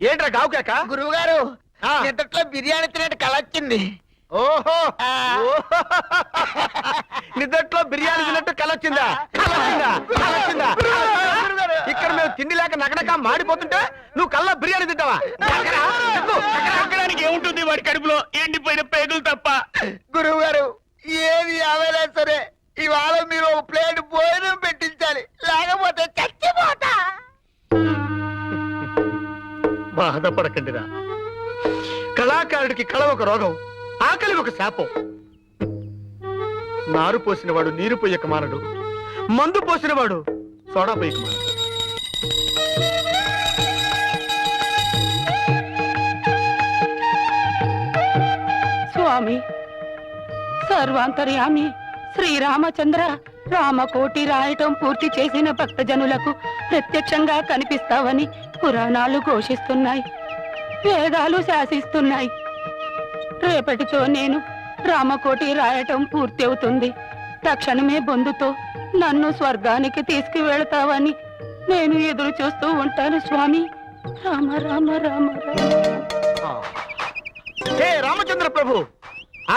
ఏంట్రా గావుకాక? గురువు గారు ఆ. నిద్రలో బిర్యానీ తినేట్టు కళ వచ్చింది. ఓహో నిద్దట్లో బిర్యానీ తిన్నట్టు కలొచ్చిందా? ఇక్కడ మేము తిండి లేక నగనక మాడిపోతుంటే నువ్వు కల్లా బిర్యానీ తింటావా? ఎక్కడానికి ఏముంటుంది వాడి కడుపులో? ఎండిపోయిన పేగులు తప్ప. గురువు గారు ఏది ఏమైనా సరే ఇవాళ మీరు ఒక ప్లేట్ భోజనం పెట్టించాలి, లేకపోతే చచ్చిపోతా. బాధపడకండిరా. కళాకారుడికి కళ ఒక రోగం, ఆకలి ఒక శాపం. నారు పోసినవాడు నీరు పోయక మానడు, మందు పోసినవాడు సోడా పోయక మానడు. స్వామి సర్వాంతర్యామి శ్రీరామచంద్ర, రామకోటి రాయటం పూర్తి చేసిన భక్తజనులకు ప్రత్యక్షంగా కనిపిస్తావని పురాణాలు ఘోషిస్తున్నాయి, వేదాలు శాసిస్తున్నాయి. రేపటితో నేను రామకోటి రాయటం పూర్తి అవుతుంది. తక్షణమే బొందుతో నన్ను స్వర్గానికి తీసుకువెళతావని నేను ఎదురు చూస్తూ ఉంటాను స్వామి. రామ రామ రామ రామ. హే రామచంద్ర ప్రభు,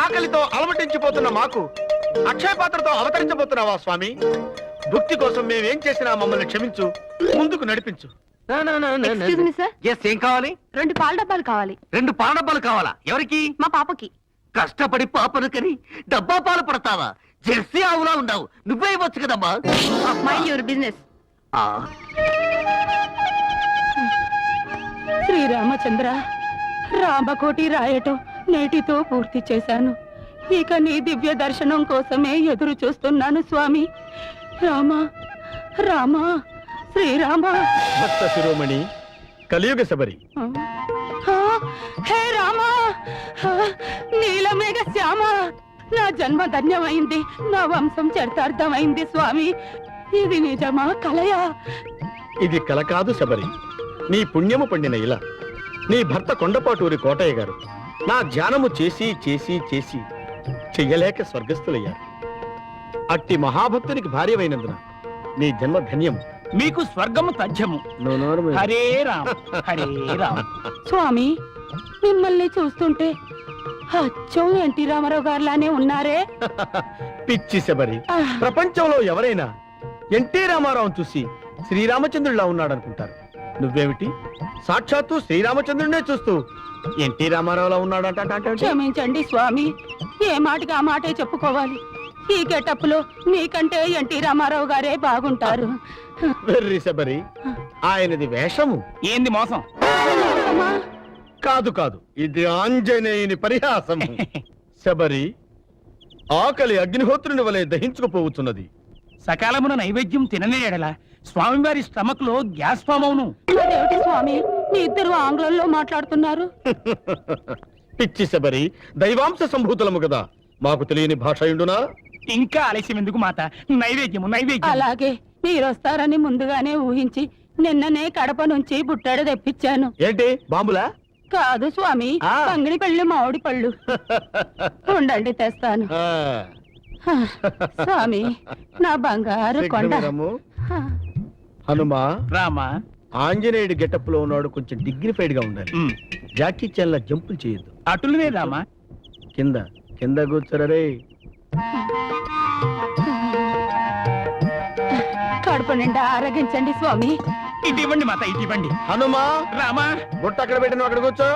ఆకలితో అలమటించిపోతున్న మాకు అక్షయ పాత్రతో అవతరించబోతున్నావా స్వామి? భక్తి కోసం మేమేం చేసినా మమ్మల్ని క్షమించు, ముందుకు నడిపించు. Excuse me, sir. ఏం కావాలి? 2 పాల డబ్బాలు కావాలి. 2 పాల డబ్బాలు కావాలా? ఎవరికి? మా పాపకి. కష్టపడి పాపను కని డబ్బా పాలు పడతావా? జెర్సీ ఆవులా ఉండవు, నువ్వే ఇవ్వచ్చు కదమ్మా. Mind your business. ఆ, శ్రీరామచంద్ర, రామకోటి రాయటం నేటితో పూర్తి చేశాను. ఇక నీ దివ్య దర్శనం కోసమే ఎదురు చూస్తున్నాను స్వామి. రామ రామ శ్రీరామ. భక్త శిరోమణి కలియుగ శబరి. హే రామ, నీలమేఘ శ్యామ, నా జన్మ ధన్యమైంది, నా వంశం చరితార్థమైంది స్వామి. ఇది నిజమా కలయా? ఇది కల కాదు శబరి, నీ పుణ్యము పండిన ఇలా. నీ భర్త కొండపాటూరి కోటయ్య గారు నా ధ్యానము చేసి చేసి చేసి చెయ్యలేక స్వర్గస్థులయ్యారు. అట్టి మహాభక్తునికి భార్యమైనందున నీ జన్మ ధన్యము. మీకు స్వర్గము తథ్యము. హరే రామ్ హరే రామ్. స్వామి, మిమ్మల్ని చూస్తుంటే అచ్చం ఎన్టీ రామారావు గారిలానే ఉన్నారే. పిచ్చి శబరి, ప్రపంచంలో ఎవరైనా ఎన్టీ రామారావును చూసి శ్రీరామచంద్రుడిలా ఉన్నాడనుకుంటారు. నువ్వేమిటి సాక్షాత్తు శ్రీరామచంద్రుడినే చూస్తూ ఎన్టీ రామారావులా ఉన్నాడంట. క్షమించండి స్వామి, ఏ మాటకి ఆ మాటే చెప్పుకోవాలి. ఈ గెటప్ లో మీకంటే ఎన్టీ రామారావు గారే బాగుంటారు. వెర్రి శబరి, ఆయనది వేషము. ఏంది మోసం? కాదు కాదు, ఇది ఆంజనేయుని పరిహాసము. శబరి, ఆకలి అగ్నిహోత్రుని వలె దహించుకుపోతున్నది. సకాలమున నైవేద్యం తిననే ఎడల స్వామివారి స్టమక్ లో గ్యాస్ ఫామ్ అవును. అదేమిటి స్వామి, మీ ఇద్దరు ఆంగ్లంలో మాట్లాడుతున్నారు? పిచ్చి శబరి, దైవాంశ సంభూతులము కదా, మాకు తెలియని భాష ఉండునా? ఇంకా ఆలస్యం ఎందుకు మాత? నైవేద్యము నైవేద్యం. అలాగే, మీరొస్తారని ముందుగానే ఊహించి నిన్ననే కడప నుంచి బుట్టాడు తెప్పించాను. ఏంటి బాంబులా? కాదు స్వామి, పంగిడి పళ్ళు, మామిడి పళ్ళు. ఉండండి తెస్తాను. స్వామి, నా బంగారు కొండ. హనుమా, రామా, ఆంజనేయుడి గెటప్ లో ఉన్నాడు, కొంచెం డిగ్నిఫైడ్ గా ఉండాలి. జాకీ చాన్ లా జంపులు చేయొద్దు. అటులనే రామా. కింద కింద కూర్చోరే. కడుపు నిండా ఆరగించండి స్వామి. ఇటు ఇవ్వండి మాత, ఇటు ఇవ్వండి. హనుమా, రామా, బుట్ట అక్కడ పెట్టిన అక్కడ కూర్చో.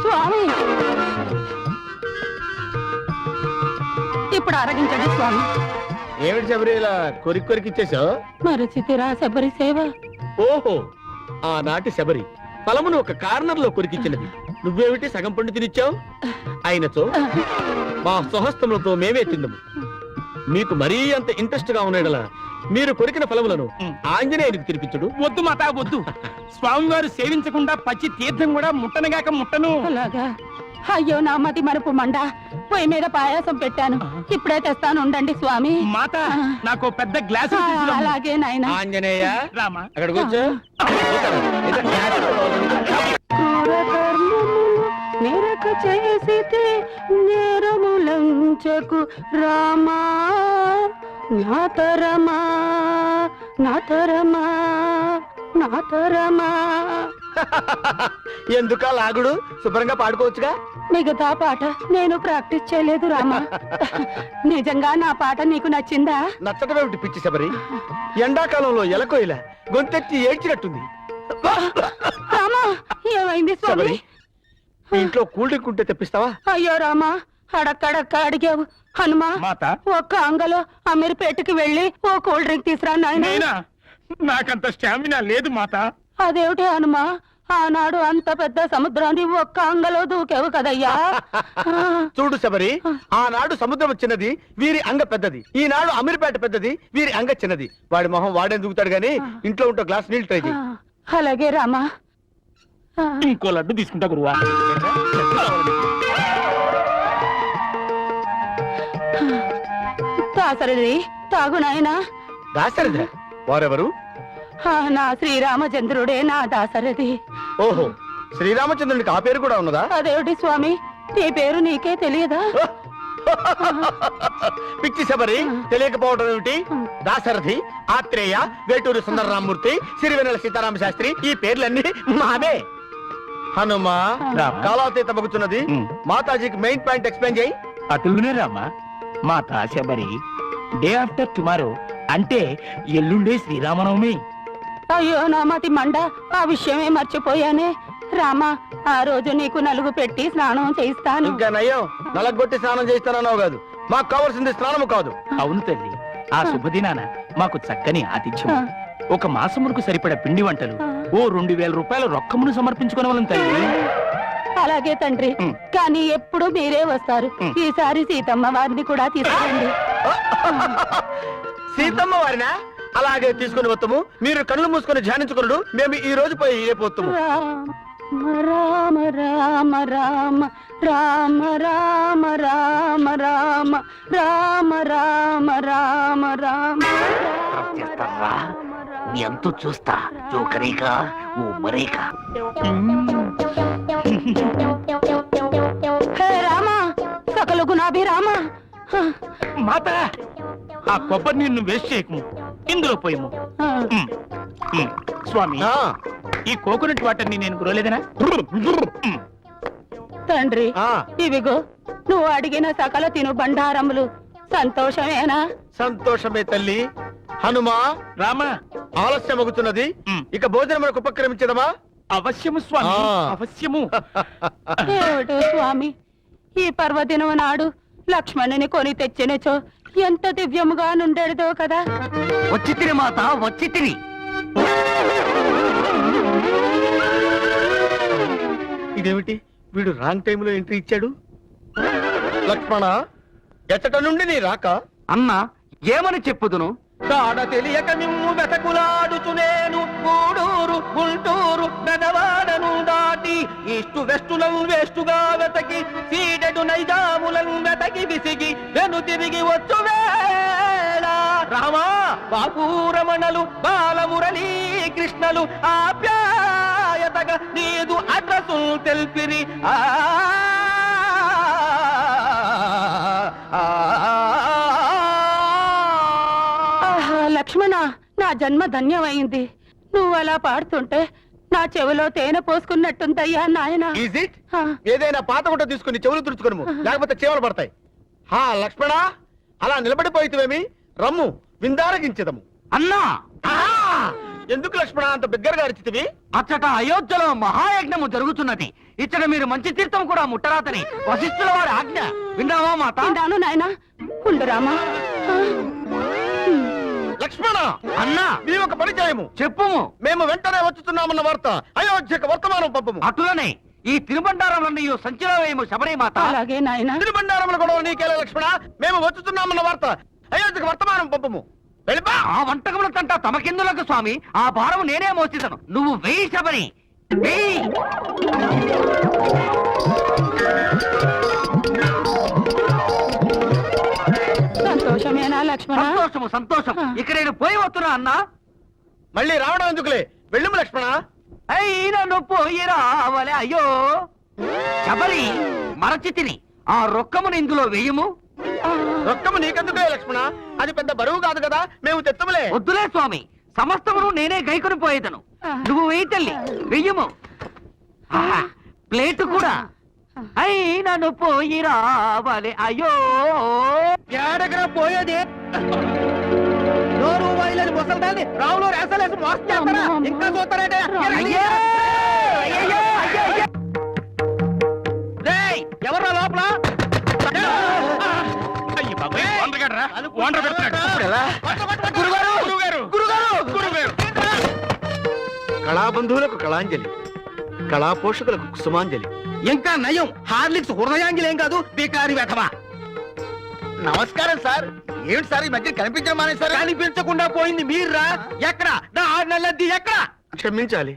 స్వామి, ఇప్పుడు ఆరగించండి స్వామి. ఏమిటి శబరి ఇలా కొరికి కొరికి ఇచ్చేసావు? మరచితిరా శబరి సేవ. ఓహో, ఆనాటి శబరి ఫలమును ఒక కార్నర్ లో కొరికిచ్చినది. నువ్వేమిటి సగం పండు తినిచ్చావు? అయినచో మా స్వహస్తములతో మేమే తిందము. మీకు మరీ అంత ఇంట్రెస్ట్ గా ఉన్నాడలా మీరు కొరికిన ఫలములను ఆంజనేయునికి తినిపించుడు. వద్దు మాత వద్దు. స్వామివారు సేవించకుండా పచ్చి తీర్థం కూడా ముట్టనగాక ముట్టను. అలాగా? అయ్యో నా మతి మరుపు మండ. పొయ్యి మీద పాయాసం పెట్టాను, ఇప్పుడే తెస్తాను, ఉండండి స్వామి. మాత, నాకు పెద్ద గ్లాసు. అలాగే నాయన. ఆంజనేయ, రామా, అక్కడ కూర్చో. మెరక చేసితే నేరములంచకు రామా, నాతరమా నాతరమా నాథరమా. ఎందుకా లాగుడు? శుభ్రంగా పాడుకోవచ్చుగా. మిగతా పాట నేను ప్రాక్టీస్ చేయలేదు రామా. నిజంగా నా పాట నీకు నచ్చిందా? నచ్చటమేమిటి పిచ్చి శబరి? ఎండాకాలంలో ఎలకోయిల గొంతెత్తి ఏడ్చినట్టుంది. రామా, ఏమైంది స్వామి? శబరి, మీ ఇంట్లో కూల్ డ్రింక్ ఉంటే తెప్పిస్తావా? అయ్యో రామా, అడక్కడక్క అడిగావు. హనుమా, మాత ఒక్క అంగలో అమీర్పేటకి వెళ్ళి ఓ కూల్ డ్రింక్ తీసురా నాయనా. నేనా? నాకంత స్టామినా లేదు మాత. అదేమిటి హనుమా, ఆనాడు అంత పెద్ద సముద్రాన్ని ఒక్క అంగలో దూకేవు కదయ్యా. చూడు శబరి, ఆనాడు సముద్రం చిన్నది, వీరి అంగ పెద్దది. ఈనాడు అమీర్పేట పెద్దది, వీరి అంగ చిన్నది. వాడి మొహం వాడే దూకుతాడు గాని ఇంట్లో ఉంటే గ్లాస్ నీళ్ళు ట్రై చేయి. అలాగే రామా. ఇంకో లడ్డు తీసుకుంటా గురువా. దాసరిది తాగు నాయనా. దాశరథ వారెవరు? నా శ్రీరామచంద్రుడే నా దాసరిది. ఓహో, శ్రీరామచంద్రునికి ఆ పేరు కూడా ఉన్నదా? అదేమిటి స్వామి, నీ పేరు నీకే తెలియదా? పిచ్చి శబరి, తెలియకపోవడం ఏమిటి? దాశరథి, ఆత్రేయ, వేటూరి సుందరరామూర్తి, సిరివెన్నెల సీతారామ శాస్త్రి, ఈ పేర్లన్నీ మావే. హనుమా, కాలాతీత మగుతున్నది. మాతాజీకి మెయిన్ పాయింట్ ఎక్స్ప్లెయిన్ చేయి. అటులునే రామా. మాత శబరి, డే ఆఫ్టర్ టుమారో అంటే ఎల్లుండే శ్రీరామనవమి. అయ్యో నా మతి మండ, ఆ విషయమే మర్చిపోయానే. రామా, ఆ రోజు నీకు నలుగు పెట్టి స్నానం చేయిస్తాను. ఇంకా నయ్యం, నలగొట్టి స్నానం చేస్తానన్నావు కాదు. మాకు కావాల్సింది స్నానము కాదు. అవును తల్లి, ఆ శుభదినాన మాకు చక్కని ఆతిథ్యం, ఒక మాసమునకు సరిపడ పిండి వంటలు, ఓ 2000 రూపాయల రొక్కమును సమర్పించుకోవాలని తల్లి. అలాగే తండ్రి, కానీ ఎప్పుడు మీరే వస్తారు. ఈసారి సీతమ్మ వారిని కూడా తీసుకురండి. సీతమ్మ వారినా? అలాగే తీసుకుని వస్తాము. మీరు కళ్ళు మూసుకొని ధ్యానించుకున్నాడు. మేము ఈ రోజు పోయి రేపోతాము. రామ రామ రామ రామ రామ రామ రామ రామ రామ రామ రామ. నీ అంతు చూస్తా. జోకరేక ఓ మరేక. హే రామ, సకల గుణాభి రామ. మాత, ఆ కొబ్బరి నీళ్ళు వేస్ట్ చేయకు, ఇందులో పోయము. స్వామి, ఆ, ఈ కోకోనట్ వాటర్ ని నేను గురలేదనా? తండ్రి, ఆ, ఇవిగో నువ్వు అడిగిన సకల తిను బండారములు. సంతోషమేనా? సంతోషమే తల్లి. హనుమా, రామా, ఆలస్యం అవుతున్నది. ఇక భోజనములకు ఉపక్రమించదమా? అవశ్యము స్వామి, ఆ. అవశ్యము. ఏమిటో స్వామి, ఈ పర్వదినము నాడు లక్ష్మణుని కొని తెచ్చినచో ఎంత దివ్యముగా నుండెడదో కదా. వచ్చి తిని మాత, వచ్చి తిని. ఇదేమిటి, వీడు రాంగ్ టైంలో ఎంట్రీ ఇచ్చాడు? లక్ష్మణ, ఎచ్చట నుండి నీ రాక? అన్నా, ఏమని చెప్పుదును? తాడ తెలియక మిమ్ము వెతకులాడుచునేను గూడూరు గుంటూరు బెదవాడను దాటి ఈస్టు వెస్టులను వేస్టుగా వెతకి సీడెడు నైజాములను వెతకి విసిగి వెను తిరిగి వచ్చు వేళ రామా బాబూరమణలు బాలమురళీ కృష్ణలు ఆప్యాయతగా నీదు అడ్రసు తెల్పిరి. లక్ష్మణ, నా జన్మ ధన్యమైంది. నువ్వు అలా పాడుతుంటే నా చెవిలో తేనె పోసుకున్నట్టుందయ్యా నాయన. Is it? ఏదైనా పాత గుంట తీసుకుని చెవులు తుడుచుకోను, లేకపోతే చీమలు పడతాయి. హా లక్ష్మణ, అలా నిలబడిపోయితేమేమి? రమ్ము విందారగించదము. అన్నా, ఎందుకు లక్ష్మణ అంత బిగ్గరగా అరిచితివి? అచ్చట అయోధ్యలో మహాయజ్ఞము జరుగుతున్నది. ఇచ్చట మీరు మంచి తీర్థం కూడా ముట్టరాతని వశిష్ఠుల వారి ఆజ్ఞ. విన్నావా మాత? విన్నాను నాయన. ఉండు రామా. లక్ష్మణ, అన్నా, మేము ఒక పని చేయము. చెప్పుము. మేము వెంటనే వచ్చుతున్నామన్న వార్త అయోధ్యకు వర్తమానం పంపము. అటులనే ఈ తినుబండారాలన్నీ సంచిలో వేయము శబరి మాత. అలాగే నాయన. తిరుబండారముల గొడవ నీకేలా లక్ష్మణ? మేము వచ్చుతున్నామన్న వార్త అయోధ్యకు వర్తమానం పంపము. వెళ్ళిపా. ఆ వంటకముల తంట తమకెందులకు స్వామి? ఆ భారం నేనే మోసిదను. నువ్వు వెయ్యి శబరి, వెయ్యి. సంతోషమేనా లక్ష్మణ? సంతోషము, సంతోషం. ఇక నేను పోయి వస్తున్నా అన్నా. మళ్ళీ రావడం ఎందుకులే, వెళ్ళుము లక్ష్మణ. అయినను పోయి రావలే. అయ్యో శబరి, మరచి తిని ఆ రొక్కమును ఇందులో వెయ్యము. రొక్కము నీకెందుకులే లక్ష్మణ, అది పెద్ద బరువు కాదు కదా, మేము తెత్తములే. వద్దులే స్వామి, సమస్తమును నేనే గైకొని పోయేదను. నువ్వు వెయ్యి తల్లి, వెయ్యము. ఆహా, ప్లేటు కూడా. అయినా నువ్వు పోయి రావాలి అయ్యో. ఏడగరా పోయేది నోరు వైలని ముసల్దాన్ని రావులో రేసలేసి మోసం చేస్తారా? ఇంకా చూస్తారంటే అయ్యో, అయ్యయ్యో, అయ్యయ్యో. ఎవరు లోపల కళాబంధువులకు కళాంజలి, కళా పోషకులకు కుసుమాంజలి. ఇంకా నయం, హార్లిక్స్ హృదయాంజలి ఏం కాదు, బీకారి వెధవా. నమస్కారం సార్. ఏమిటి సార్ ఈ మధ్య కనిపించడం మానేశారు? కనిపించకుండా పోయింది మీర్రా. ఎక్కడ నా 6 నెలలది ఎక్కడ? క్షమించాలి,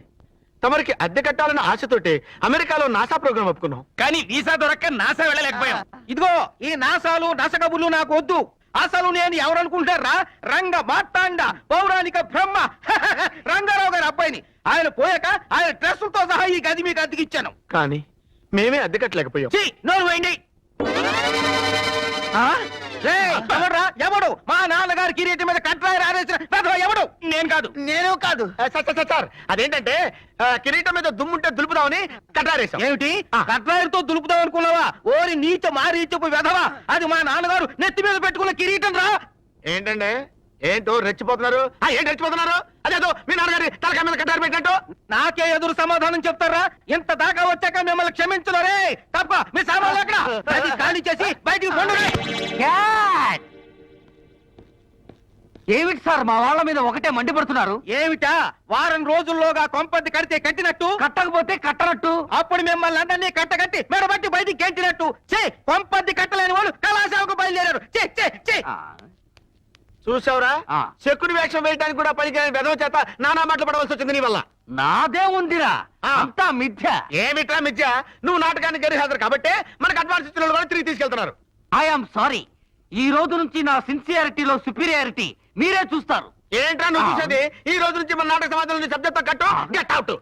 తమరికి అద్దె కట్టాలన్న ఆశతోటే అమెరికాలో నాసా ప్రోగ్రాం ఒప్పుకున్నాం. కానీ వీసా దొరక్క నాసా వెళ్ళలేకపోయాం. ఇదిగో ఈ నాసాలు నసకబులు నాకు వద్దు. అసలు నేను ఎవరనుకుంటారా? రంగ మార్తాండ పౌరాణిక బ్రహ్మ రంగారావు గారి అబ్బాయిని. ఆయన పోయాక ఆయన డ్రెస్సులతో సహా ఈ గది మీకు అద్దెకిచ్చాను. కానీ మేమే అద్దె కట్టలేకపోయాం. నోరు వేయండి. ఎవడు మా నాన్నగారి కిరీటం మీద కట్రాయి రారేసిన ఎవడు? నేను కాదు. నేను కాదు సార్. అదేంటంటే కిరీటం మీద దుమ్ముంటే దులుపుదామని కట్రారేసాం. ఏమిటి కట్రాయితో దులుపుదాం అనుకున్నావా? ఓరి నీచ మారీచపు వెధవా, అది మా నాన్నగారు నెత్తి మీద పెట్టుకున్న కిరీటం రా. ఏంటంటే ఏంటో రెచ్చిపోతున్నారు? ఏంటి రెచ్చిపోతున్నారు? అదేదో మీ నాన్నగారి తలకాయ మీద కట్టారు పెట్టినట్టు నాకే ఎదురు సమాధానం చెప్తారా? ఇంత దాకా వచ్చాక మిమ్మల్ని క్షమించలేరే. తప్ప మీ సామాన్లు ఎక్కడ? అది ఖాళీ చేసి బయటికి పండుగ. ఏమిటి సార్ మా వాళ్ళ మీద ఒకటే మండిపడుతున్నారు? ఏమిటా? వారం రోజుల్లోగా కొంపది కడితే కట్టినట్టు, కట్టకపోతే కట్టనట్టు. అప్పుడు మిమ్మల్ని అందరినీ కట్టగట్టి మెడబట్టి బయటికి గెంటినట్టు. కొంపది కట్టలేని వాళ్ళు కళాశాలకు బయలుదేరారు. చూసావురా, చెక్కుని వేషం వేయడానికి కూడా పనికిరాని వెధవ చేత నానా మాటలు పడవలసి వచ్చింది నీ వల్ల. నాదే ఉందిరా, అంతా మిథ్య. ఏమిట్రా మిథ్య? నువ్వు నాటకానికి గరి హాజరు కాబట్టి మనకు అడ్వాన్స్ ఇచ్చిన వాళ్ళు కూడా తిరిగి తీసుకెళ్తున్నారు. I'm sorry. ఈ రోజు నుంచి నా సిన్సియారిటీలో సుపీరియారిటీ మీరే చూస్తారు. ఏంట్రా నువ్వు చూసేది? ఈ రోజు నుంచి మన నాటక సమాజంలో సబ్జెక్ట్ కట్టు, గెట్ అవుట్.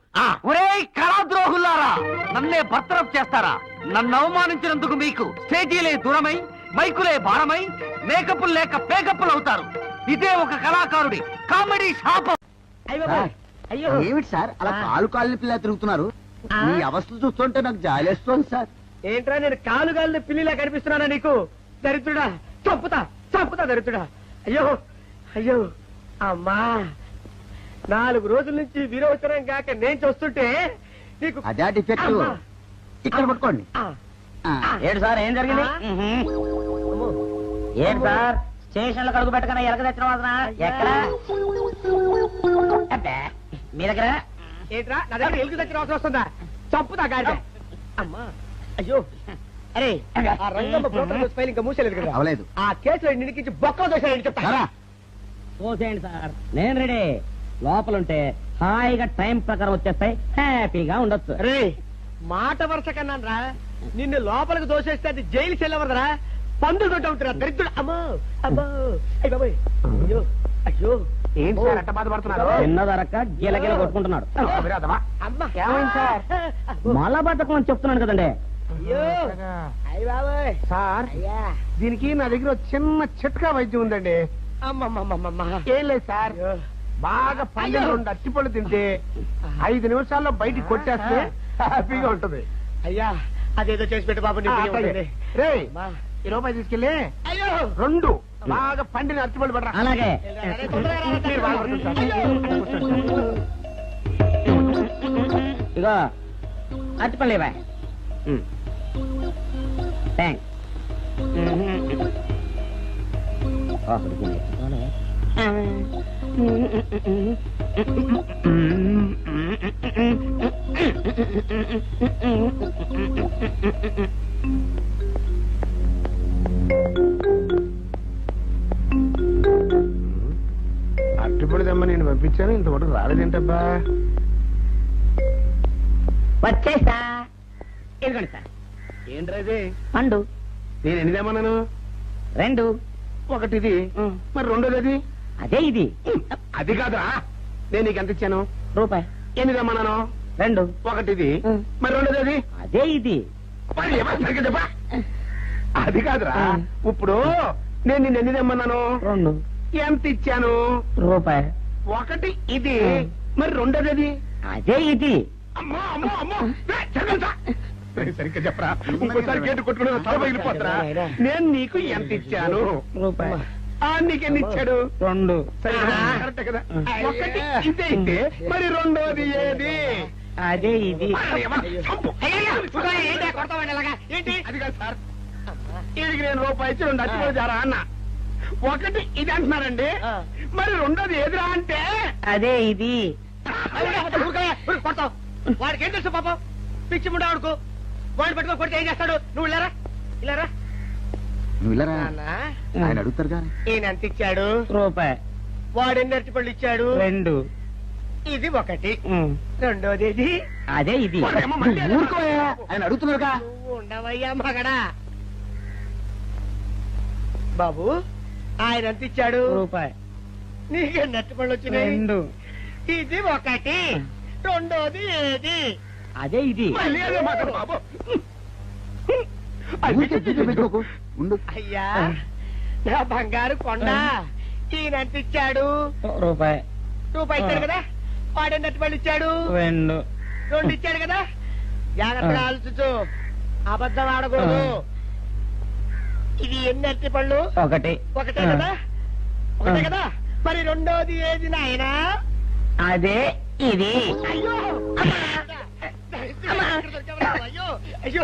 ఒరేయ్ కళాద్రోహులారా, నన్నే బర్తరఫ్ చేస్తారా? నన్ను అవమానించినందుకు మీకు స్టేజీలే దూరమై, మైకులే భారమై, మేకప్పులు లేక పేకప్పులు అవుతారు. ఇదే ఒక కళాకారుడి కామెడీ శాపం. ఏమిటి సార్ అలా కాలు పిల్ల తిరుగుతున్నారు? మీ అవస్థ చూస్తుంటే నాకు జాలేస్తోంది సార్. ఏంట్రా నేను కాలుగాలిన పిల్లిలా కనిపిస్తున్నానా నీకు? దరిద్రుడా, చంపుతా దరిద్రుడా. అయ్యో అయ్యో అమ్మా, 4 రోజుల నుంచి విరోచనం కాక నేను చూస్తుంటే నీకు అదే డిఫెక్ట్. ఇక్కడ పట్టుకోండి. ఏంటి సార్ ఏం జరిగింది? ఏంటి సార్ స్టేషన్ లో కడుగు పెట్టకన్నా ఎలక తెచ్చిన వాసన ఎక్కడ? మీ దగ్గర ఏంట్రా నా దగ్గర ఎలుగు తెచ్చిన అవసరం వస్తుందా? చంపుతా గాడి. అమ్మా అయ్యో, అరే ఆ రంగమ్మ ప్రోటోకాల్ ఫైల్ ఇంకా మూసేలేదు కదా? అవలేదు. ఆ కేసులో నిడికించి బొక్క దోషాలని చెప్తా. చూసేయండి సార్, నేను రెడీ. లోపలుంటే హాయిగా టైం ప్రకారం వచ్చేస్తాయి, హ్యాపీగా ఉండొచ్చు. రే మాట వరుస కన్నా రా, నిన్ను లోపలికి దోషేస్తే అది జైలు చెల్లవదరా, పందులు తోట ఉంటారా దరిద్రుడు. అమ్మో అమ్మో అయ్య బాబోయ్, అయ్యో అయ్యో. ఏంటి సార్ అట్ట బాధపడుతున్నారు? చిన్నదరక్క గిలగిల కొట్టుకుంటున్నాడు. అమ్మా ఏమైంది సార్? మలబద్ధకం అని చెప్తున్నాను కదండి. అయ్యో అయ్య బాబోయ్. సార్ దీనికి నా దగ్గర చిన్న చిట్కా వైద్యం ఉందండి. ఏం లేదు సార్, బాగా పల్లెలు 2 అట్టిపళ్ళు తింటే 5 నిమిషాల్లో బయటికి కొట్టేస్తే హ్యాపీగా ఉంటుంది. అయ్యా అదేదో చేసి పెట్టు బాబు. రే ఈ రూపాయి తీసుకెళ్ళి 2 బాగా పండిన అరటిపళ్ళు పడరా. అలాగే ఇగో అరటిపళ్ళు ఇవ్వ. థ్యాంక్స్. అరటిపళ్ళు తెమ్మ నేను పంపించాను, ఇంతవరకు రాలేదేంటబ్బా? వచ్చేసా. ఇదిగోండి సార్. ఏంట్రా పండు నేను ఎన్ని తెమ్మన్నాను? 2. ఒకటిది, మరి రెండోది అది? అదే ఇది. అది కాదురా, నేను నీకు ఎంత ఇచ్చాను? రూపాయి. ఎన్ని తెమ్మన్నాను? 2. ఒకటిది, మరి రెండోది అది? అదే ఇది. మరి ఏమన్నా సరిగ్గా చెప్పా? అది కాదురా, ఇప్పుడు నేను నిన్ను ఎన్ని తెమ్మన్నాను? 2. ఎంత ఇచ్చాను? రూపాయి. ఒకటి ఇది, మరి రెండోది అదే ఇది. అమ్మో అమ్మో అమ్మో సరిగ్గా చెప్పరా ఇంకోసారి గేటు కొట్టుకుని తల పగిలిపోతారా నేను నీకు ఎంత ఇచ్చాను రూపాయి. నీకెన్ని ఇచ్చాడు 2. సరే కరెక్ట్ కదా ఒకటి ఇదే అయితే మరి రెండోది ఏది అదే ఇది. అది కాదు సార్ వీడికి నేను రూపాయి ఇచ్చి 2 అచ్చి జారా అన్న ఒకటి ఇది అంటున్నారండి మరి రెండోది ఏదిరా అంటే అదే ఇది. కొడతావు వాడికి ఏం తెలుసు పాపం పిచ్చి ముండా వాడుకో వాడిని పెట్టుకో కొడితే ఏం చేస్తాడు నువ్వు ఇలారా ఇలారా నువ్వు వెళ్ళరా ఆయన అడుగుతారు కానీ ఈయన ఎంత ఇచ్చాడు రూపాయి. వాడు ఎన్ని అరటిపళ్ళు ఇచ్చాడు 2. ఇది ఒకటి రెండోది ఇది అదే ఇది. ఊరుకోయా ఆయన అడుగుతున్నారుగా నువ్వు ఉండవయ్యా మగడా బాబు ఆయన ఎంత ఇచ్చాడు రూపాయి. నీకెన్ని అరటిపళ్ళు వచ్చినాయి 2. ఇది ఒకటి రెండోది ఏది అదే ఇది. మళ్ళీ అదే మాట బాబు ఊరికే దిగులు పెట్టుకోకు ఉండు అయ్యా నా బంగారు కొండ ఈయన ఎంత ఇచ్చాడు రూపాయి. రూపాయి ఇచ్చాడు కదా వాడెన్ని అరటిపళ్ళు ఇచ్చాడు 2. 2 ఇచ్చాడు కదా జాగ్రత్తగా ఆలోచించు అబద్ధం ఆడకూడదు ఇది ఎన్ని అరటిపళ్ళు 1. ఒకటే కదా ఒకటే కదా మరి రెండోది ఏది నాయనా అదే ఇది. అయ్యో అమ్మా! అమ్మా! అయ్యో అయ్యో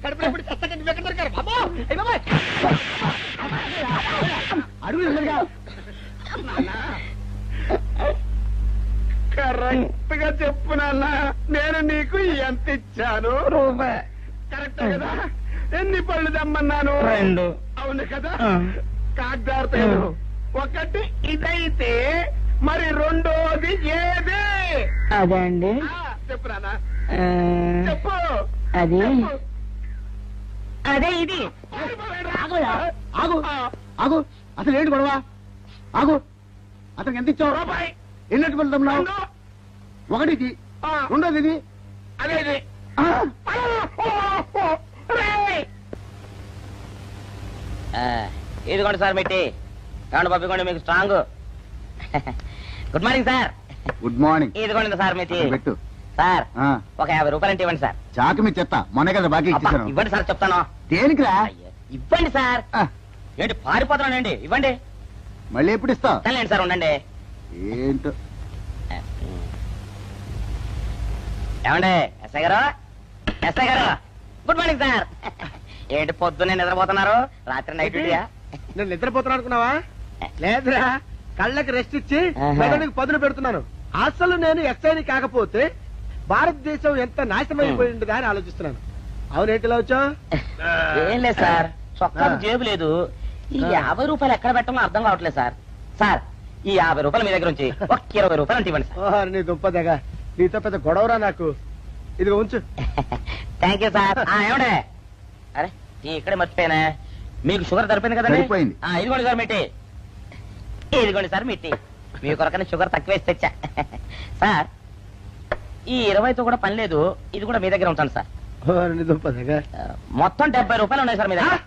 కడుపులో ఎప్పుడు చస్తగా నువ్వు ఎక్కడ దొరికారు బాబు అయ్య బాబాయ్ అడుగు కరెక్ట్ గా చెప్పు నాన్న నేను నీకు ఎంత ఇచ్చాను రూపాయి. కరెక్ట్ కదా ఎన్ని పళ్ళు తెమ్మన్నాను 2. అవును కదా కాగ్దారుతాను ఒకటి ఇదైతే మరి రెండోది ఏది అదే అండి. చెప్పు నాన్న ఆ, చెప్పు అది చెప్పు. అదే ఇది. ఆగు ఆగు అసలు ఏంటి గొడవ ఆగు అతనికి ఎంత ఇచ్చావు రూపాయి ఎన్నట్టు వెళ్తున్నావు రెండు. ఒకటి ఇది ఆ, రెండోది ఇది అదేది ఆ, ఇదిగోండి సార్ మిట్టి కాండి పంపించండి మీకు strong. Good morning sir. Good morning ఇదిగోండి సార్ మిట్టి. పెట్టు సార్ ఆ, ఒక 50 రూపాయలు అంటే ఇవ్వండి సార్. చాకు మీ చెత్త మొన్న కదా బాకీ అబ్బా, ఇచ్చేసాను ఇవ్వండి సార్ చెప్తాను. దేనికిరా అయ్యో, ఇవ్వండి సార్. ఆ, ఏంటి పారిపోతున్నానండి ఇవ్వండి. మళ్ళీ ఎప్పుడు ఇస్తావు తనలేండి సార్ ఉండండి. ఏంటో ఏమండి ఎస్ఐ గారు ఎస్ఐ గారు గుడ్ మార్నింగ్ సార్. ఏంటి పొద్దున్నే నిద్రపోతున్నారు రాత్రి నైట్ డ్యూటీయా? నేను నిద్రపోతున్నా అనుకున్నావా లేదురా కళ్ళకి రెస్ట్ ఇచ్చి ఆహా. మెదడుకి పదును పెడుతున్నాను అసలు నేను ఎస్ఐని కాకపోతే భారతదేశం ఎంత నాశనం అయిపోయి ఉండదా అని ఆలోచిస్తున్నాను అవునేంటిలా వచ్చావు ఏం లేదు సార్ చొక్కాకు జేబు లేదు. ఈ 50 రూపాయలు ఎక్కడ పెట్టాలో అర్థం కావట్లేదు సార్. సార్ ఈ 50 రూపాయలు మీ దగ్గర నుంచి ఒక 20 రూపాయలు అంటే ఇవ్వండి సార్. ఓహో నీ దుంపదగా నీతో పెద్ద గొడవరా నాకు ఇదిగో ఉంచు థ్యాంక్ యూ సార్. ఏమండే అరే ఇక్కడే మర్చిపోయానా మీకు షుగర్ సరిపోయింది కదండి? సరిపోయింది. ఇదిగోండి సార్ మిట్టి. ఇదిగోండి సార్ మిట్టి. మీ కొరకనే షుగర్ తక్కువ వేసి తెచ్చా. సార్ ఈ 20తో కూడా పని లేదు. ఇది కూడా మీ దగ్గర ఉంటాను సార్. ఓహో నీ దుంపదగా మొత్తం 70 రూపాయలు ఉన్నాయి సార్ మీ దగ్గర.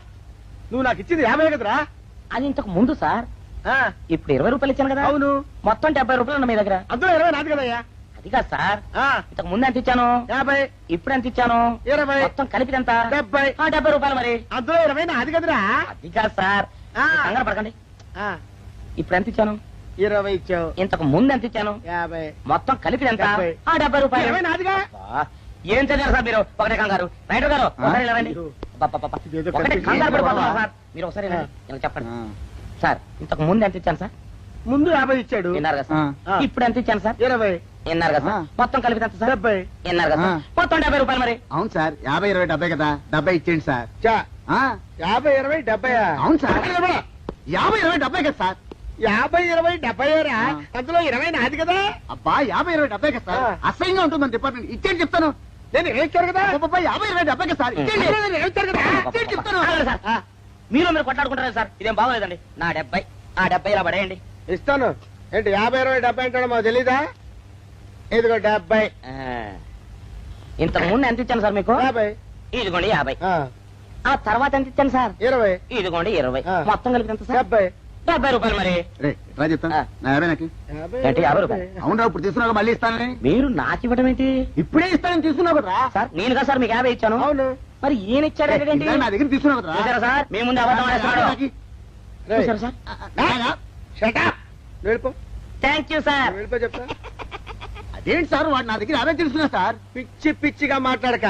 నువ్వు నాకు ఇచ్చింది 50 కదరా అది ఇంతకు ముందు సార్. ఇప్పుడు 20 రూపాయలు ఇచ్చాను కదా. అవును మొత్తం 70 రూపాయలు ఉన్నాయి మీ దగ్గర. అందులో 20 నాది కదయ్యా అది కాదు సార్. ఆ, ఇంతకు ముందు ఎంత ఇచ్చాను 50 ఇప్పుడు ఎంత ఇచ్చాను 20 మొత్తం కలిపి ఎంత 70 70 రూపాయలు మరి. అందులో 20 నాది కదరా అది కాదు సార్. ఆ. మీరు కంగారు పడకండి. ఆ, ఇప్పుడు ఎంత ఇచ్చాను 20 ఇచ్చావు ఇంతకు ముందు ఎంత ఇచ్చాను 50 మొత్తం కలిపి ఎంత 70. 70 రూపాయలు. 20 నాదిగా అబ్బా, ఏం చదివారు సార్ మీరు? ఒకటే కంగారు. రైటర్ గారు ఒకసారి ఇలా రండి. అబ్బబ్బబ్బ. ఇదేదో ఒకటే కనిపించింది. కంగారు పడిపోతున్నారు సార్. మీరు ఒకసారి ఇలా రండి. ఇలా చెప్పండి ఆ, సార్. ఇంతకు ముందు ఎంత ఇచ్చాను సార్ ముందు 50 ఇచ్చాడు విన్నారు కదా సార్. ఆ. ఇప్పుడు ఎంత ఇచ్చాను సార్ 20 విన్నారు కదా సార్. ఆ. మొత్తం కలిపి ఎంత సార్ 70 విన్నారు కదా సార్. ఆ. మొత్తం 70 రూపాయలు మరి. అవును సార్ 50 20 70 కదా 70 ఇచ్చేయండి సార్ చా ఆ, 50 20 70 అవును సార్ 50 20 70 కదా సార్ 50 20 70 రా ఆ. అందులో 20 నాది కదా అబ్బా 50 20 70 కదా సార్ ఆ. అసహ్యంగా ఉంటుంది మన డిపార్ట్మెంట్ ఇచ్చేయండి చెప్తాను నేను ఏడ్చారు కదా అబ్బబ్బా, 50 20 70 కదా సార్ ఇచ్చేయండి నేను ఏడ్చారు కదా ఇచ్చేయండి చెప్తాను ఆగండి సార్. మీరు కొట్లాడుకుంటారు సార్. ఇదేం బాగోలేదండి. నా 70 ఆ 70 ఇలా పడేయండి. ఇస్తాను ఏంటి 50 20 70 అంటాడో మాకు తెలీదా ఇదిగో 70 ఆ. ఇంతకు ముందు ఎంత ఇచ్చాను సార్ మీకు 50 ఇదిగోండి 50. ఆ, ఆ తర్వాత ఎంత ఇచ్చాను సార్ 20 ఇదిగోండి 20. ఆ. మొత్తం కలిపి ఎంత సార్ 70 70 రూపాయలు మరి రే రా చెప్తాను ఆ. నా 50 నాకు ఏంటి 50 రూపాయలు అవునరా ఇప్పుడు తీసుకున్నాక మళ్ళీ ఇస్తానని మీరు నాకు ఇవ్వడం ఏంటి ఇప్పుడే ఇస్తానని తీసుకున్నావు కదా సార్ నేను కదా సార్ మీకు 50 ఇచ్చాను అవును మరి ఈయన ఇచ్చారు ఏంటి ఇందాక నా దగ్గర తీసుకున్నావు కదా చూసారా సార్ మీ ముందు అబద్ధం ఆడేస్తున్నాడు. చూసారా సార్ వెళ్ళిపో థ్యాంక్ యూ సార్ వెళ్ళిపో చెప్తా. అదేంటి సార్ వాడు నా దగ్గర 50 తీసుకున్నా సార్ పిచ్చి పిచ్చిగా మాట్లాడక.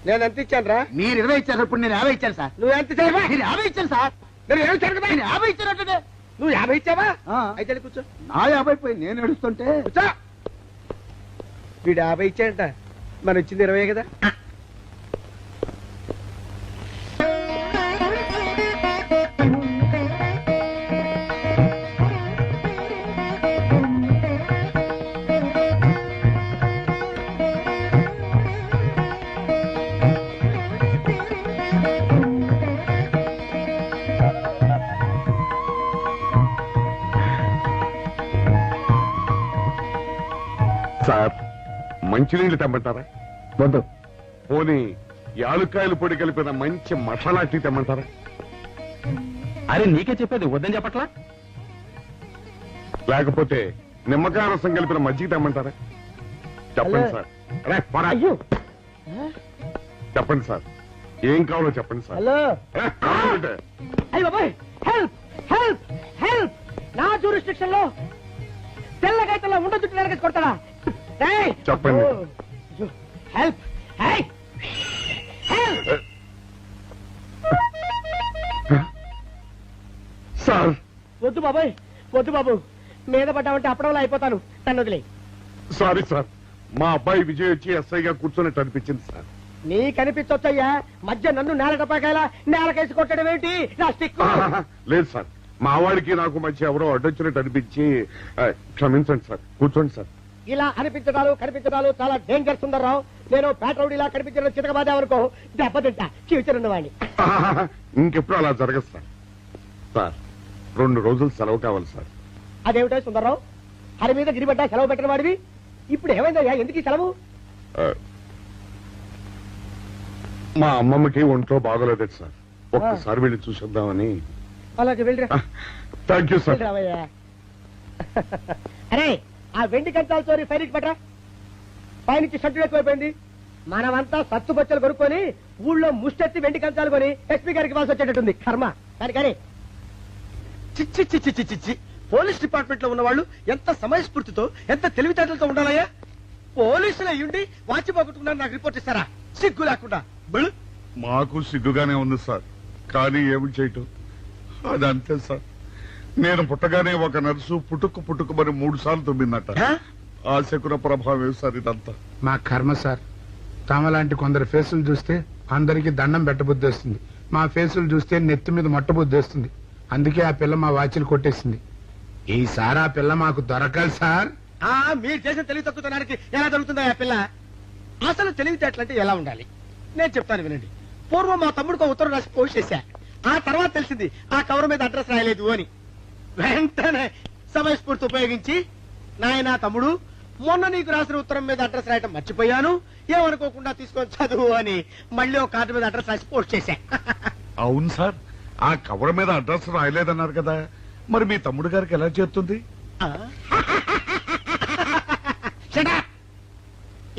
నేను ఎంత ఇచ్చాను రా? మీరు 20 ఇచ్చారు ఇప్పుడు నేను 50 ఇచ్చాను సార్ నువ్వు ఎంత ఇచ్చావా? మీరు 50 ఇచ్చాను సార్ నేను ఏమి ఇచ్చాను కదా? నేను 50 ఇచ్చానంటే నువ్వు 50 ఇచ్చావా? ఆ. అయితే వెళ్ళి కూర్చో. నా 50 పోయి నేను నడుస్తుంటే కూర్చో. వీడు 50 ఇచ్చాడంట, మన ఇచ్చింది 20 కదా. సార్ మంచినీళ్ళు తెమ్మంటారా? వద్దు పోనీ యాలుక్కాయలు పొడి కలిపిన మంచి మసాలా టీ తెమ్మంటారా? అరే నీకే చెప్పేది వద్దని చెప్పట్లా. లేకపోతే నిమ్మకాయ రసం కలిపిన మజ్జిగ తెమ్మంటారా? చెప్పండి సార్. అరే, పోరా. చెప్పండి సార్, ఏం కావాలో చెప్పండి సార్. హలో. ఏ, కావాలంటే. అయ్య బాబాయ్, హెల్ప్ హెల్ప్ హెల్ప్! నా జ్యూరిస్డిక్షన్ లో తెల్లగైతల్లో ఉండ చుట్టూ వెనకేసి కొడతాడా? రేయ్! చెప్పండి. అయ్యో, హెల్ప్! హై! హెల్ప్! సార్ వద్దు బాబాయ్, వద్దు బాబు, మీద పడ్డామంటే అప్పడంలో అయిపోతాను, నన్ను వదిలే. సారీ సార్, మా అబ్బాయి విజయ్ వచ్చి ఎస్ఐగా కూర్చున్నట్టు అనిపించింది సార్. నీ కనిపించొచ్చయ్యా, మధ్య నన్ను నేల టపాకాయలా నేలకేసి కొట్టడం ఏంటి? నా స్టిక్! లేదు సార్, మా వాడికి నాకు మధ్య ఎవరో అడ్డొచ్చినట్టు అనిపించి క్షమించండి సార్. కూర్చోండి సార్. ఇలా అనిపించడాలు కనిపించడాలు చాలా డేంజర్ సుందర్రావు. నేను పేట్రౌడీలా కనిపించడం చితకబాదామనుకో, దెబ్బతింటా ఫ్యూచర్ ఉన్నవాడిని. ఇంకెప్పుడు అలా జరగదు సార్. సార్ 2 రోజులు సెలవు కావాలి సార్. అదేమిటో సుందర్రావు, హరి మీద గిరిబడ్డా సెలవు పెట్టిన వాడివి, ఇప్పుడు ఏమైందయ్యా, ఎందుకు ఈ సెలవు? ఆ, మా అమ్మమ్మకి ఒంట్లో బాగోలేదు సార్, ఒక్కసారి వెళ్ళి చూసేద్దామని. అలాగే వెళ్ళిరా. Thank you sir. వెళ్ళిరావయ్యా. అరే, ఆ వెండి కంచాల చోరీ ఫైల్కి పెట్టరా. పైనుంచి షట్టు ఎక్కువైపోయింది. మనమంతా సత్తు బచ్చలు కొనుక్కొని ఊళ్ళో ముష్టెత్తి వెండి కంచాలు కొని ఎస్పీ గారికి ఇవ్వాల్సి వచ్చేటట్టుంది. కర్మ. కానీ చిచ్చి చిచ్చి చిచ్చి చిచ్చి, పోలీస్ డిపార్ట్మెంట్ లో ఉన్న వాళ్ళు ఎంత సమయస్ఫూర్తితో, ఎంత తెలివితేటలతో ఉండాలయ్యా. పోలీసులు అయ్యుండి వాచి పోగొట్టుకున్నారు, నాకు రిపోర్ట్ ఇస్తారా? సిగ్గు లేకుండా. బుల్. మాకు సిగ్గుగానే ఉంది సార్, కానీ ఏమి చేయటం, అదంతే సార్. నేను పుట్టగానే ఒక నర్సు పుట్టుకుమని 3 సార్లు తుమ్మిందట. ఆ శకున ప్రభావం సార్ ఇదంతా. మా కర్మ సార్. తమలాంటి కొందరు ఫేసులు చూస్తే అందరికి దండం పెట్టబుద్ధి వస్తుంది, మా ఫేసులు చూస్తే నెత్తి మీద మొట్టబుద్ధి వస్తుంది. అందుకే ఆ పిల్ల మా వాచిలు కొట్టేసింది. ఈసారి ఆ పిల్ల మాకు దొరకాలి సార్. మీరు చేసిన తెలివి తక్కువతనానికి ఎలా దొరుకుతుందా ఆ పిల్ల? అసలు తెలివితేటలంటే ఎలా ఉండాలి నేను చెప్తాను వినండి. పూర్వం మా తమ్ముడికి ఒక ఉత్తరం రాసి పోస్ట్ చేశా. ఆ తర్వాత తెలిసింది ఆ కవర్ మీద అడ్రస్ రాయలేదు అని. వెంటనే సమయస్ఫూర్తి ఉపయోగించి, నాయనా తమ్ముడు, మొన్న నీకు రాసిన ఉత్తరం మీద అడ్రస్ రాయటం మర్చిపోయాను, ఏమనుకోకుండా తీసుకొని చదువు అని మళ్ళీ ఒక కార్డు మీద అడ్రస్ రాసి పోస్ట్ చేశా. అవును సార్, ఆ కవర్ మీద అడ్రస్ రాయలేదన్నారు కదా, మరి మీ తమ్ముడు గారికి ఎలా చేస్తుంది? Shut up!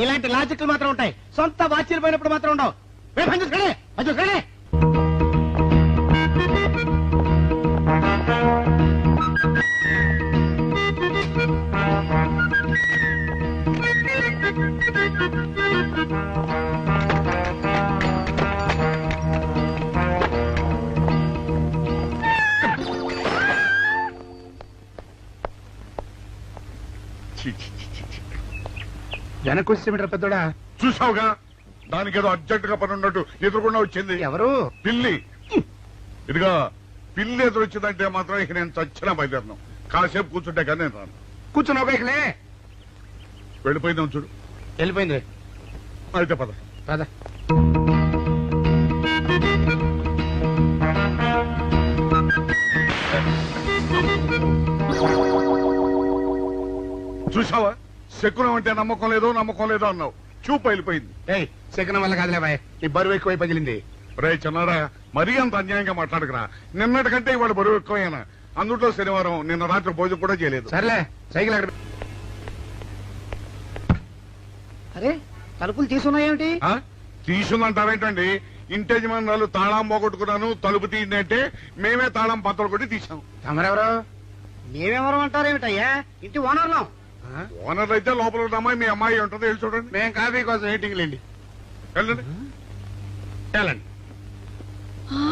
ఇలాంటి లాజిక్లు మాత్రం ఉంటాయి, సొంత వాచీలు పోయినప్పుడు మాత్రం ఉండవు. ఛీ, ఛీ, ఛీ, ఛీ, ఛీ. వెనక్కి వచ్చేమిట్రా పెద్దోడా? చూసావుగా, దానికి ఏదో అర్జెంటుగా పని ఉన్నట్టు ఎదురుకుండా వచ్చింది. ఎవరు? పిల్లి. ఇదిగా పిల్లి ఎదురొచ్చిందంటే మాత్రం ఇక నేను చచ్చిన బయలుదేరను. కాసేపు కూర్చుంటే కానీ నేను రాను. కూర్చున్నావు బైక్లే. వెళ్ళిపోయిందాం చూడు. వెళ్ళిపోయింది. అయితే పద. పద. చూసావా, శకునం అంటే నమ్మకం లేదో అన్నావు, చూపు వెళ్ళిపోయింది. ఏయ్, శకనం వల్ల కాదులే బాయ్, నీ బరువు ఎక్కువై పగిలింది. రే చిన్నారా, మరీ అంత అన్యాయంగా మాట్లాడుకురా. నిన్నటికంటే ఇవాళ బరువు ఎక్కువైనా. అందులో శనివారం నిన్న రాత్రి భోజనం కూడా చేయలేదు. సర్లే సైకిల్ అక్కడ అరే తలుపులు తీసున్నాయేమిటి? ఆ? తీసుందంటారేంటండి? ఇంటి యజమానురాలు తాళం పోగొట్టుకున్నాను తలుపు తీయండి అంటే మేమే తాళం పత్రాలు కొట్టి తీసాం. తమరెవరు? మేమెవరం అంటారేమిటయ్యా? ఇంటి ఓనర్లం. ఓనర్ అయితే లోపల ఉన్న అమ్మాయి మీ అమ్మాయి ఉంటుందో వెళ్ళి చూడండి. మేము కాఫీ కోసం వెయిటింగ్ లేండి. వెళ్ళండి వెళ్ళండి.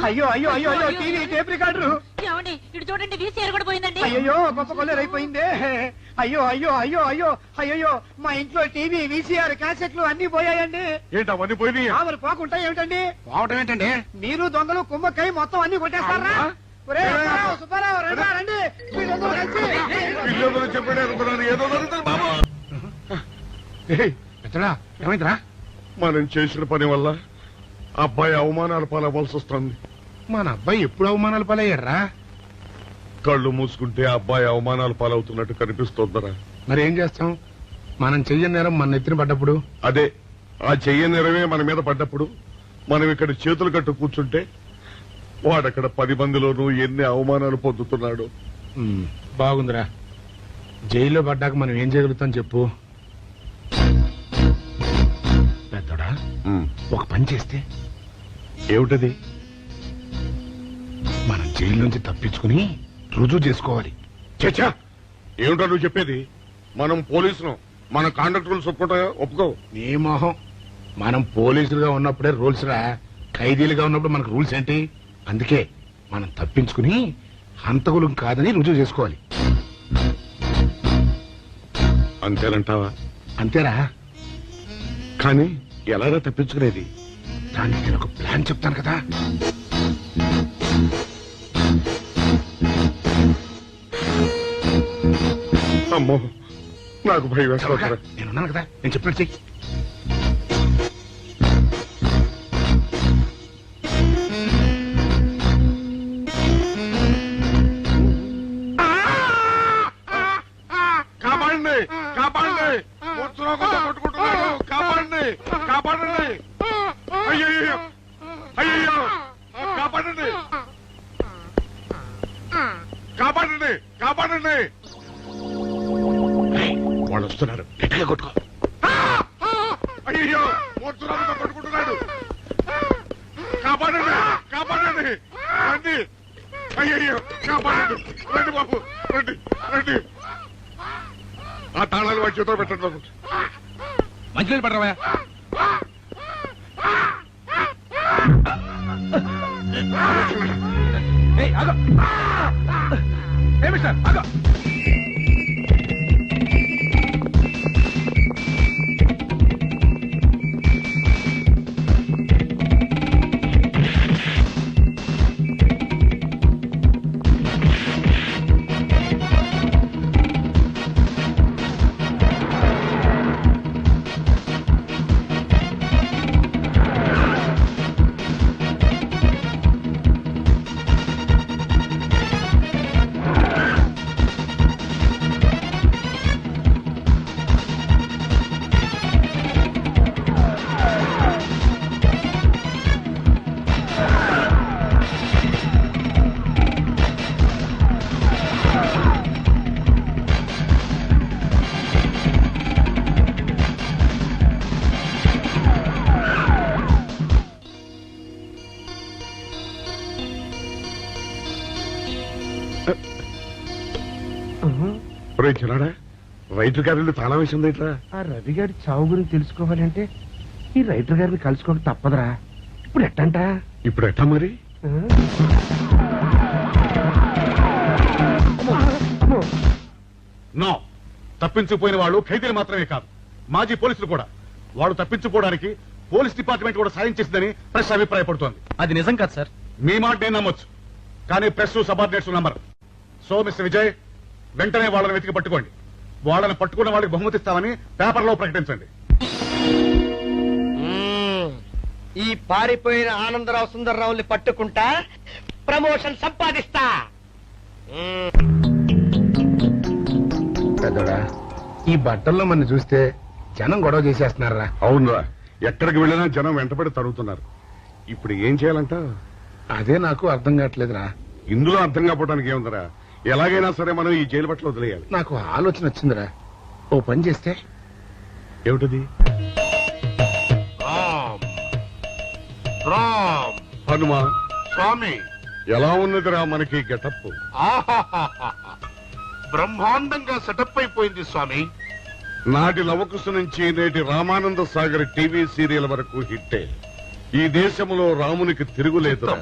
అయ్యో అయ్యో అయ్యో అయ్యో టీవీ టేప్ రికార్డరు. ఏమండి ఇటు చూడండి వీసీఆర్ కూడా పోయిందండి. అయ్యో గొప్ప కొల్లేరైపోయిందే. అయ్యో అయ్యో అయ్యో అయ్యో అయ్యో మా ఇంట్లో టీవీ వీసీఆర్ క్యాసెట్లు అన్ని పోయాయండి. ఏంటి అవన్నీ పోయినాయి? మరి పోకుంటా ఏమిటండి? పోవటం ఏంటండి? మీరు దొంగలు కుమ్మక్కై మొత్తం అన్ని కొట్టేస్తారా? ఒరేయ్, సుబ్బారావు, సుబ్బారావు, రండి, రండి. మీరందరూ కలిసి. ఇల్లు చెప్పాడు అనుకున్నాను ఏదో జరుగుతుంది బాబు. ఏయ్, పెద్దడా ఏమైందిరా? మనం చేసిన పని వల్ల అబ్బాయి అవమానాలు పాలవలసి వస్తుంది. మన అబ్బాయి ఎప్పుడు అవమానాలు పాలయ్యారా? కళ్ళు మూసుకుంటే అబ్బాయి అవమానాలు పాలవుతున్నట్టు కనిపిస్తోందరా. మరి ఏం చేస్తాం? మనం చెయ్యని నేరం మన నెత్తిన పడ్డప్పుడు. అదే ఆ చెయ్య నిరవే మన మీద పడ్డప్పుడు మనం ఇక్కడ చేతులు కట్టు కూర్చుంటే వాడక్కడ 10 మందిలోనూ ఎన్ని అవమానాలు పొందుతున్నాడు. బాగుందిరా. జైల్లో పడ్డాక మనం ఏం చేయగలుగుతాం చెప్పు. పెద్దడా ఒక పని చేస్తే ఏమిటది? మనం జైలు నుంచి తప్పించుకుని రుజువు చేసుకోవాలి. చచ్చా ఏమిటో నువ్వు చెప్పేది? మనం పోలీసులు మన కాండక్ట్ రూల్స్ ఒప్పుకో. నీ మొహం. మనం పోలీసులుగా ఉన్నప్పుడే రూల్స్ రా. ఖైదీలుగా ఉన్నప్పుడు మనకు రూల్స్ ఏంటి? అందుకే మనం తప్పించుకుని హంతకులు కాదని రుజువు చేసుకోవాలి. అంతేనంటావా? అంతేరా. కానీ ఎలాగా తప్పించుకునేది? దానికి నేను ఒక ప్లాన్ చెప్తాను కదా. అమ్మో నాకు భయం చదవక. వేస్తా. నేనున్నాను కదా, నేను చెప్పినట్టు చెయ్యి. కాపాడండి కాపాడండి ఉత్సవం కొట్టుకుంటున్నాడు. కాపాడండి కాపాడండి. అయ్యయ్యో అయ్యయ్యో కాపాడండి కాపాడండి కాపాడండి. వాళ్ళు వస్తున్నారు, గట్టిగా కొట్టుకో. అయ్యో ఉత్సవంతో కొట్టుకుంటున్నాడు. కాపాడండి కాపాడండి రండి. అయ్యయ్యో కాపాడండి. రండి బాబు రండి రండి. ఆ తాళాలు వాడి చేతిలో పెట్టండి బాబు. మంచినీళ్ళు పడరావా? ఏమి సార్ ఆగో. చిన్నాడా రైటర్ గారి తాళం వేసింది ఇట్లా. ఆ రవి గారి చావు గురించి తెలుసుకోవాలంటే ఈ రైటర్ గారిని కలుసుకోవడం తప్పదురా. ఇప్పుడు ఎట్టంట? ఇప్పుడు ఎట్టా మరి? నో, తప్పించుకుపోయిన వాళ్ళు ఖైదీలు మాత్రమే కాదు, మాజీ పోలీసులు కూడా. వాళ్ళు తప్పించుకోవడానికి పోలీస్ డిపార్ట్మెంట్ కూడా సాయం చేసిందని ప్రెస్ అభిప్రాయపడుతోంది. అది నిజం కాదు సార్. మీ మాట నేను నమ్మొచ్చు, కానీ press subordinates number. So mister Vijay, వెంటనే వాళ్ళని వెతికి పట్టుకోండి. వాళ్ళని పట్టుకున్న వాళ్ళకి బహుమతి ఇస్తామని పేపర్లో ప్రకటించండి. ఈ పారిపోయిన ఆనందరావు సుందర్రావుని పట్టుకుంటా ప్రమోషన్ సంపాదిస్తా. పెద్దడా, ఈ బట్టల్లో మన చూస్తే జనం గొడవ చేసేస్తున్నారా? అవునురా, ఎక్కడికి వెళ్ళినా జనం వెంటబడి తరుగుతున్నారు. ఇప్పుడు ఏం చేయాలంట? అదే నాకు అర్థం కావట్లేదురా. ఇందులో అర్థం కాకపోవడానికి ఏముందరా? ఎలాగైనా సరే మనం ఈ జైలు బట్టలు వదిలేయాలి. నాకు ఆలోచన వచ్చిందిరా. ఓ పని చేస్తే ఏమిటది? రామ్ హనుమా, స్వామి, ఎలా ఉన్నదిరా మనకి గెటప్? బ్రహ్మాండంగా సెటప్ అయిపోయింది స్వామి. నాటి లవకుశ నుంచి నేటి రామానంద సాగర్ టీవీ సీరియల్ వరకు హిట్టే. ఈ దేశంలో రామునికి తిరుగులేదురా.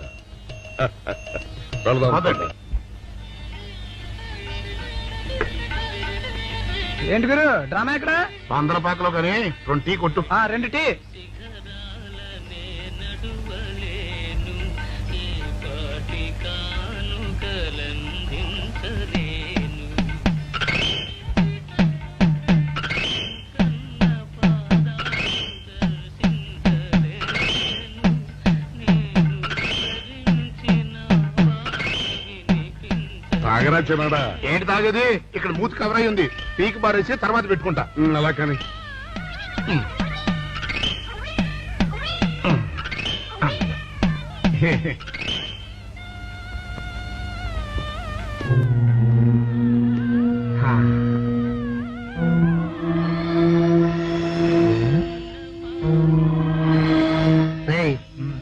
వెళదాం. పదండి. ఏంటి గురు డ్రామా ఎక్కడ? ఆంధ్రపాకలో కానీ 2 టీ కొట్టు. 2 టీ. తాగరా చిన్నాడా? ఏంటి తాగేది? ఇక్కడ మూతి కవర్ అయి ఉంది. పీకి బారేసి తర్వాత పెట్టుకుంటా. అలా కానీ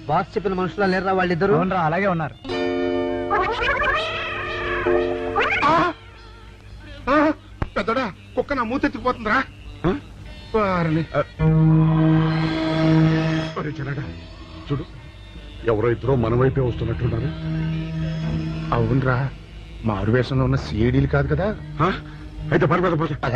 బాస్ చెప్పిన మనుషులా లేరా వాళ్ళిద్దరు? అలాగే ఉన్నారు. పెద్దడా, కుక్క నా మూతెత్తిపోతుందిరా. వారిని. ఒరే చిన్నాడా, చూడు, ఎవరో ఇద్దరు మన వైపే వస్తున్నట్టున్నారు. అవునరా, మారు వేషంలో ఉన్న సిఐడీలు కాదు కదా. అయితే పర్వాలేదు పద.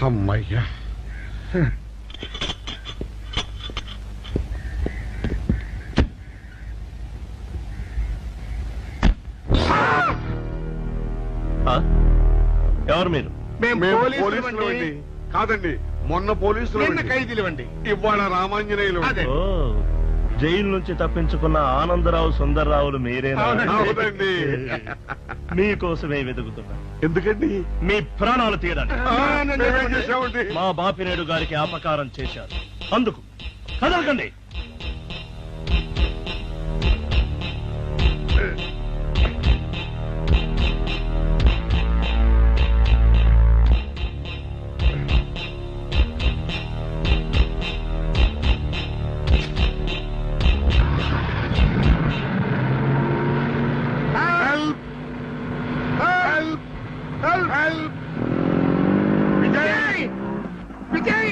అమ్మయ్యా, ఎవరు మీరు? మేము పోలీసులు అండి. కాదండి, మొన్న పోలీసులు నిన్న ఖైదీలు ఇవ్వండి. ఇవాళ రామాంజనేయులు. అదే. జైలు నుంచి తప్పించుకున్న ఆనందరావు సుందర్రావులు మీరేనా? అవునండి. మీకోసమే వెతుకుతున్నా. ఎందుకండి? మీ ప్రాణాలు తీయడానికి. మేమేం చేశామండి? మా బాపినేడు గారికి అపకారం చేశారు, అందుకు కదలకండి.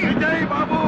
విజయ్ బాబు,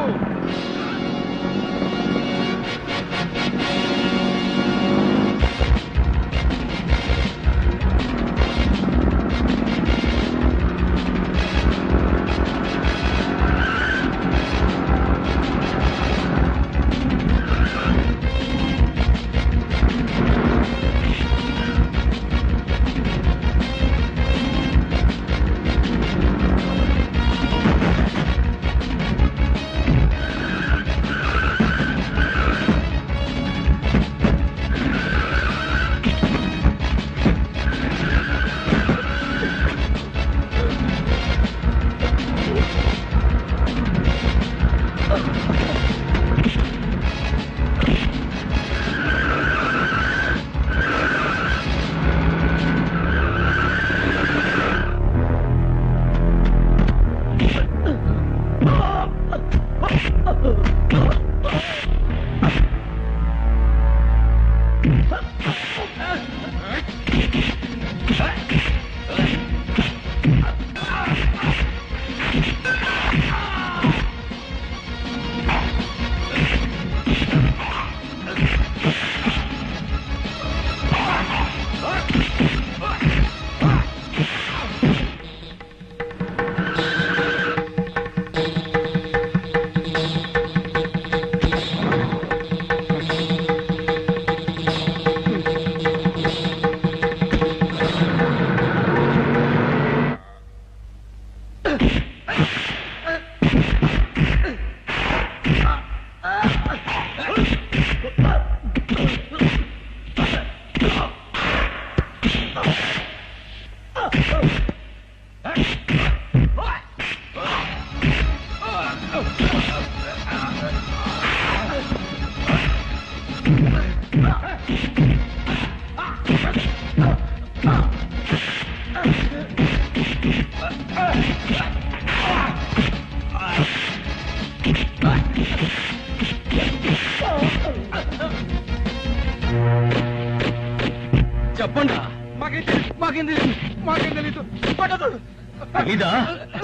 ఇదా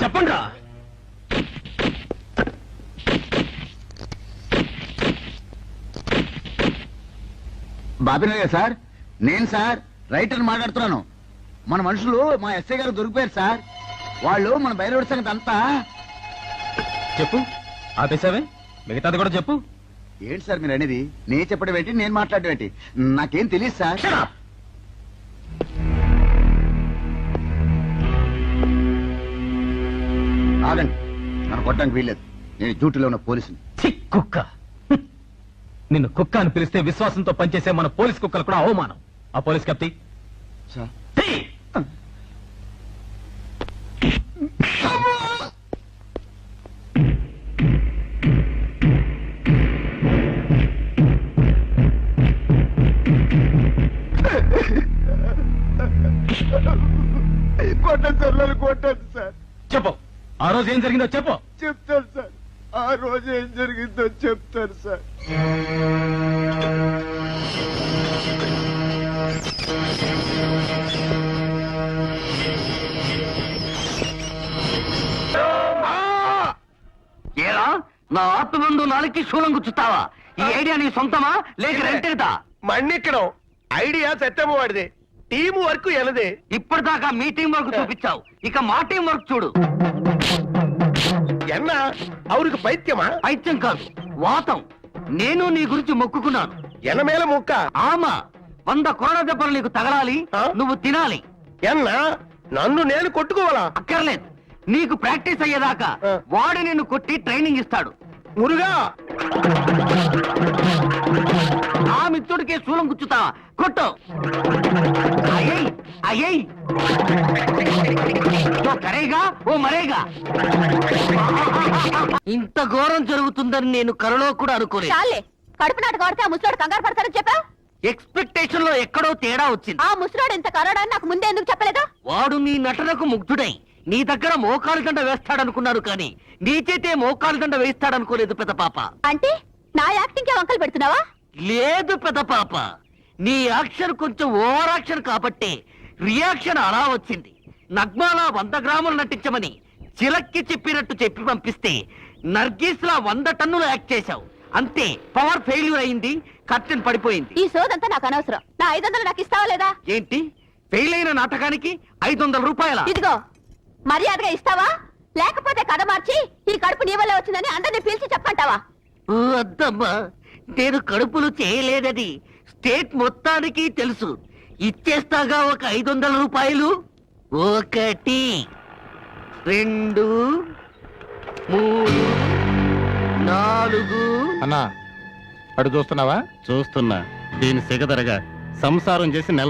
చెప్పండి. బాబినయ్య సార్, నేను సార్ రైటర్ మాట్లాడుతున్నాను. మన మనుషులు మా ఎస్ఐ గారు దొరికిపోయారు సార్. వాళ్ళు మన బయలుదేరి సంగతి అంతా. చెప్పు, ఆపేసావే, మిగతాది కూడా చెప్పు. ఏంటి సార్ మీరు అనేది? నేను చెప్పడం ఏంటి, నేను మాట్లాడడం ఏంటి? నాకేం తెలియదు సార్. ఆగండి, నన్ను కొట్టడానికి వీల్లేదు. నేను డ్యూటీలో ఉన్న పోలీసుని. కుక్క, నిన్ను కుక్క అని పిలిస్తే విశ్వాసంతో పనిచేసే మన పోలీస్ కుక్కలు కూడా అవమానం. ఆ పోలీస్ కప్తి సార్ కొట్టండి సార్, నన్ను కొట్టండి సార్. చెప్పు, ఆ రోజు ఏం జరిగిందో చెప్పు. చెప్తాను సార్, ఆ రోజు ఏం జరిగిందో చెప్తాను సార్. ఏరా నా ఆత్మబంధు నాలుగుకి శూలం గుచ్చుతావా? ఈ ఐడియా నీ సొంతమా లేక రెంటేదా? మన్నిక్కడం ఐడియా సత్యము వాడిదే, టీం వర్క్ ఎనదే. ఇప్పటిదాకా మీ టీం వర్క్ చూపించావు, ఇక మా టీం వర్క్ చూడు. ఎన్న అవురికి పైత్యమా? పైత్యం కాదు, వాతం. నేను నీ గురించి మొక్కుకున్నాను. ఎనమేల ముక్క ఆమా 100 కోడ దెబ్బలు నీకు తగలాలి, నువ్వు తినాలి. ఎన్న నన్ను నేను కొట్టుకోవాలా? అక్కర్లేదు, నీకు ప్రాక్టీస్ అయ్యేదాకా వాడు నిన్ను కొట్టి ట్రైనింగ్ ఇస్తాడు. మురుగా ఆ మిత్రుడికి శూలం గుచ్చుతావా? కొట్టు. అయ్యయ్ అయ్యయ్, ఓ కరేగా ఓ మరేగా. ఇంత ఘోరం జరుగుతుందని నేను కలలో కూడా అనుకోలేదు. చాలే, కడుపు నాటకం ఆడితే ఆ ముసలాడు కంగారు పడతారని చెప్పా. ఎక్స్పెక్టేషన్ లో ఎక్కడో తేడా వచ్చింది. ఆ ముసలాడు ఇంత కరడాన్ని నాకు ముందే ఎందుకు చెప్పలేదా? వాడు నీ నటనకు ముగ్ధుడై నీ దగ్గర మోకాలు దండ వేస్తాడనుకున్నాను, కానీ నీ చేతే మోకాలు దండ వేస్తాడనుకోలేదు పెద్ద పాప. అంటే నా యాక్టింగ్ కే వంకలు పెడుతున్నావా? లేదు పెద్ద పాప, నీ యాక్షన్ కొంచెం ఓవర్ యాక్షన్ కాబట్టి రియాక్షన్ అలా వచ్చింది. నగ్మాలా 100 గ్రాములు నటించమని చిలక్కి చెప్పినట్టు చెప్పి పంపిస్తే నర్గీస్ లా 100 టన్నులు యాక్ట్ చేశావు. అంతే, పవర్ ఫెయిల్యూర్ అయింది, కర్టెన్ పడిపోయింది. ఈ సోదంతా నాకు అనవసరం. నా 500 నాకు ఇస్తావా లేదా? ఏంటి, ఫెయిల్ అయిన నాటకానికి 500 రూపాయల? ఇదిగో, మర్యాదగా ఇస్తావా లేకపోతే కథ మార్చి ఈ కడుపు నీ వల్లే వచ్చిందని అందరిని పిలిచి చెప్పంటావా? వద్దమ్మా, నేను కడుపులు చేయలేదని స్టేట్ మొత్తానికి తెలుసు. ఇచ్చేస్తాగా ఒక 500 రూపాయలు. 1 2 3 4. అన్నా, అడు చూస్తున్నావా? చూస్తున్నా. దీని సిగదరగా సంసారం చేసి నెల